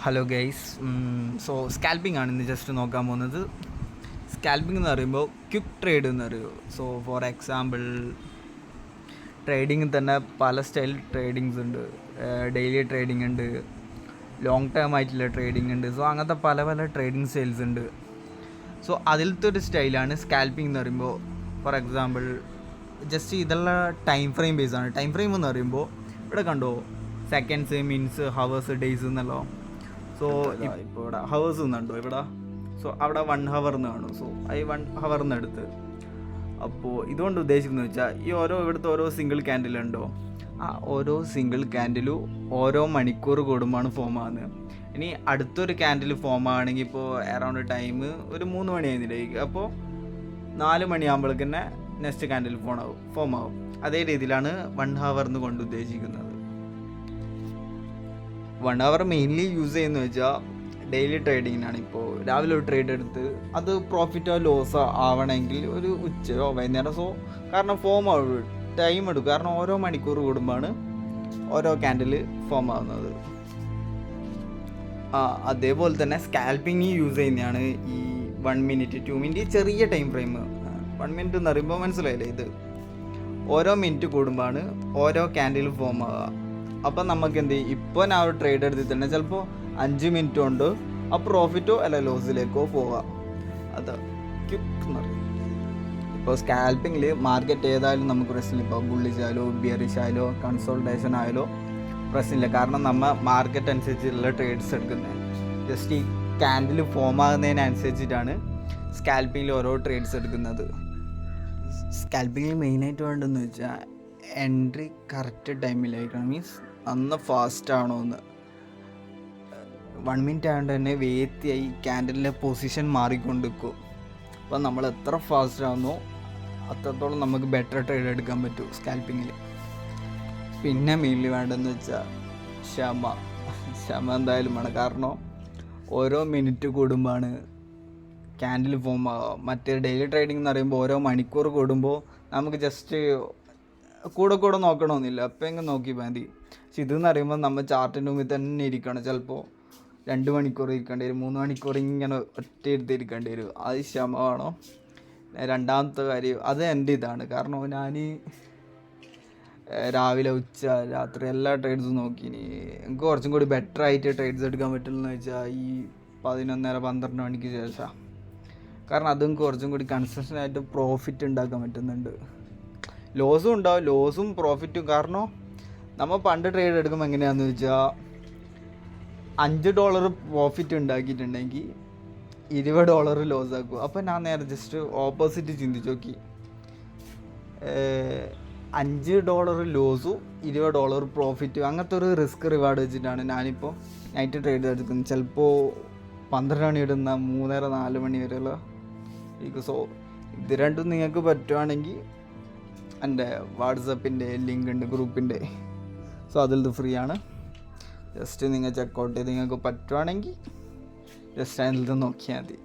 Hello guys. So scalping ആണ് ഇന്ന് just നോക്കാൻ പോകുന്നത്. സ്കാൽപ്പിംഗ് എന്ന് പറയുമ്പോൾ ക്വിക്ക് ട്രേഡ് എന്ന് പറയുമോ. സോ ഫോർ എക്സാമ്പിൾ ട്രേഡിങ്ങിൽ തന്നെ പല സ്റ്റൈൽ ട്രേഡിങ്സ് ഉണ്ട്. ഡെയിലി ട്രേഡിംഗ് ഉണ്ട്, ലോങ് ടേം ആയിട്ടുള്ള ട്രേഡിംഗ് ഉണ്ട്. സോ അങ്ങനത്തെ പല പല ട്രേഡിംഗ് സ്റ്റൈൽസ് ഉണ്ട്. സോ അതിലത്തെ ഒരു സ്റ്റൈലാണ് സ്കാൽപ്പിംഗ് എന്ന് പറയുമ്പോൾ. ഫോർ എക്സാമ്പിൾ ജസ്റ്റ് ഇതെല്ലാം ടൈം ഫ്രെയിം ബേസ് ആണ്. ടൈം ഫ്രെയിം എന്ന് പറയുമ്പോൾ ഇവിടെ കണ്ടോ, സെക്കൻഡ്സ്, മിനിറ്റ്സ്, ഹവേഴ്സ്, ഡേയ്സ് എന്നല്ലോ. സോ ഇപ്പോൾ ഇവിടെ ഹവേഴ്സ് എന്നുണ്ടോ ഇവിടെ. സോ അവിടെ 1 hour എന്ന് കാണും. സോ ഈ 1 hour എടുത്ത് അപ്പോൾ ഇതുകൊണ്ട് ഉദ്ദേശിക്കുന്നത് വെച്ചാൽ ഈ ഇവിടുത്തെ ഓരോ സിംഗിൾ ക്യാൻഡിലുണ്ടോ, ആ ഓരോ സിംഗിൾ ക്യാൻഡിലും ഓരോ മണിക്കൂർ കൂടുമ്പോഴാണ് ഫോം ആകുന്നത്. ഇനി അടുത്തൊരു ക്യാൻഡിൽ ഫോം ആണെങ്കിൽ ഇപ്പോൾ അറൗണ്ട് ടൈം ഒരു 3 മണിയായിരുന്നില്ലേ, അപ്പോൾ 4 മണിയാകുമ്പോഴേക്ക് തന്നെ നെക്സ്റ്റ് ക്യാൻഡിൽ ഫോം ആവും. അതേ രീതിയിലാണ് 1 hour എന്ന് കൊണ്ട് ഉദ്ദേശിക്കുന്നത്. 1 hour മെയിൻലി യൂസ് ചെയ്യുന്നത് വെച്ചാൽ ഡെയിലി ട്രേഡിങ്ങിനാണ്. ഇപ്പോൾ രാവിലെ ഒരു ട്രേഡ് എടുത്ത് അത് പ്രോഫിറ്റോ ലോസോ ആവണമെങ്കിൽ ഒരു ഉച്ചയോ വൈകുന്നേരം. സോ കാരണം ഫോം ആവും, ടൈം എടുക്കും. കാരണം ഓരോ മണിക്കൂർ കൂടുമ്പോഴാണ് ഓരോ ക്യാൻഡിൽ ഫോം ആവുന്നത്. അതേപോലെ തന്നെ സ്കാൽപ്പിംഗ് യൂസ് ചെയ്യുന്നതാണ് ഈ 1 minute 2 minute ചെറിയ ടൈം ഫ്രെയിം. 1 minute എന്ന് പറയുമ്പോൾ മനസ്സിലായില്ലേ, ഇത് ഓരോ മിനിറ്റ് കൂടുമ്പോഴാണ് ഓരോ ക്യാൻഡിൽ ഫോം ആവുക. അപ്പം നമുക്ക് എന്ത് ചെയ്യും, ഇപ്പോൾ ഞാൻ ഒരു ട്രേഡ് എടുത്തിട്ട് തന്നെ ചിലപ്പോൾ 5 minute കൊണ്ട് ആ പ്രോഫിറ്റോ അല്ല ലോസിലേക്കോ പോകാം. അത് ക്വിക്ക് എന്ന് പറയും. ഇപ്പോൾ സ്കാൽപ്പിങ്ങിൽ മാർക്കറ്റ് ഏതായാലും നമുക്ക് പ്രശ്നമില്ല. ഇപ്പോൾ ബുള്ളിഷ് ആയാലോ ബിയറിഷ് ആയാലോ കൺസോൾട്ടേഷൻ ആയാലോ പ്രശ്നമില്ല. കാരണം നമ്മൾ മാർക്കറ്റ് അനുസരിച്ചുള്ള ട്രേഡ്സ് എടുക്കുന്നത്. ജസ്റ്റ് ഈ ക്യാൻഡിൽ ഫോം ആകുന്നതിനനുസരിച്ചിട്ടാണ് സ്കാൽപ്പിങ്ങിൽ ഓരോ ട്രേഡ്സ് എടുക്കുന്നത്. സ്കാൽപ്പിങ്ങിൽ മെയിനായിട്ട് വേണ്ടതെന്ന് വെച്ചാൽ എൻട്രി കറക്റ്റ് ടൈമിലായിരിക്കണം. മീൻസ് അന്ന് ഫാസ്റ്റ് ആണോ എന്ന്. 1 minute ആയതുകൊണ്ട് തന്നെ വേത്തിയായി ക്യാൻഡിലിൻ്റെ പൊസിഷൻ മാറിക്കൊണ്ടിരിക്കും. അപ്പോൾ നമ്മൾ എത്ര ഫാസ്റ്റ് ആവുന്നോ അത്രത്തോളം നമുക്ക് ബെറ്റർ ട്രേഡ് എടുക്കാൻ പറ്റും സ്കാൽപ്പിങ്ങിൽ. പിന്നെ മെയിൻലി വേണ്ടതെന്ന് വെച്ചാൽ ക്ഷമ എന്തായാലും വേണം. കാരണം ഓരോ മിനിറ്റ് കൂടുമ്പോഴാണ് ക്യാൻഡിൽ ഫോം ആവുക. മറ്റേ ഡെയിലി ട്രേഡിംഗ് എന്ന് പറയുമ്പോൾ ഓരോ മണിക്കൂർ കൂടുമ്പോൾ നമുക്ക് ജസ്റ്റ് കൂടെ നോക്കണമെന്നില്ല, അപ്പം എങ്ങനെ നോക്കി മതി. പക്ഷെ ഇതെന്ന് പറയുമ്പോൾ നമ്മൾ ചാർട്ടിൻ്റെ മുമ്പിൽ തന്നെ ഇരിക്കണം. ചിലപ്പോൾ 2 മണിക്കൂർ ഇരിക്കേണ്ടി വരും, 3 മണിക്കൂർ ഇങ്ങനെ ഒറ്റയെടുത്ത് ഇരിക്കേണ്ടി വരും. അത് ക്ഷമ വേണം. രണ്ടാമത്തെ കാര്യം അത് എൻ്റെ ഇതാണ്. കാരണം ഞാൻ രാവിലെ ഉച്ച രാത്രി എല്ലാ ട്രേഡ്സും നോക്കിനി. എനിക്ക് കുറച്ചും കൂടി ബെറ്റർ ആയിട്ട് ട്രേഡ്സ് എടുക്കാൻ പറ്റുള്ളൂ വെച്ചാൽ ഈ 11-12 മണിക്ക് ശേഷം. കാരണം അതും കുറച്ചും കൂടി കൺസിസ്റ്റൻ്റായിട്ട് പ്രോഫിറ്റ് ഉണ്ടാക്കാൻ പറ്റുന്നുണ്ട്. ലോസും ഉണ്ടാവും, ലോസും പ്രോഫിറ്റും. കാരണം നമ്മൾ പണ്ട് ട്രേഡ് എടുക്കുമ്പോൾ എങ്ങനെയാണെന്ന് വെച്ചാൽ $5 പ്രോഫിറ്റ് ഉണ്ടാക്കിയിട്ടുണ്ടെങ്കിൽ $20 ലോസ് ആക്കും. അപ്പോൾ ഞാൻ നേരെ ജസ്റ്റ് ഓപ്പോസിറ്റ് ചിന്തിച്ച് നോക്കി. $5 ലോസും $20 പ്രോഫിറ്റും, അങ്ങനത്തെ ഒരു റിസ്ക് റിവാർഡ് വെച്ചിട്ടാണ് ഞാനിപ്പോൾ നൈറ്റ് ട്രേഡ് എടുക്കുന്നത്. ചിലപ്പോൾ 12 മണി ഇടുന്ന 3-4 മണി വരെയുള്ള. സോ ഇത് രണ്ടും നിങ്ങൾക്ക് പറ്റുവാണെങ്കിൽ എൻ്റെ വാട്സപ്പിൻ്റെ ലിങ്ക് ഉണ്ട്, ഗ്രൂപ്പിൻ്റെ. സോ അതിൽ ഫ്രീ ആണ്. ജസ്റ്റ് നിങ്ങൾ ചെക്കൗട്ട് ചെയ്ത് നിങ്ങൾക്ക് പറ്റുവാണെങ്കിൽ ജസ്റ്റ് അതിൽ നോക്കിയാൽ മതി.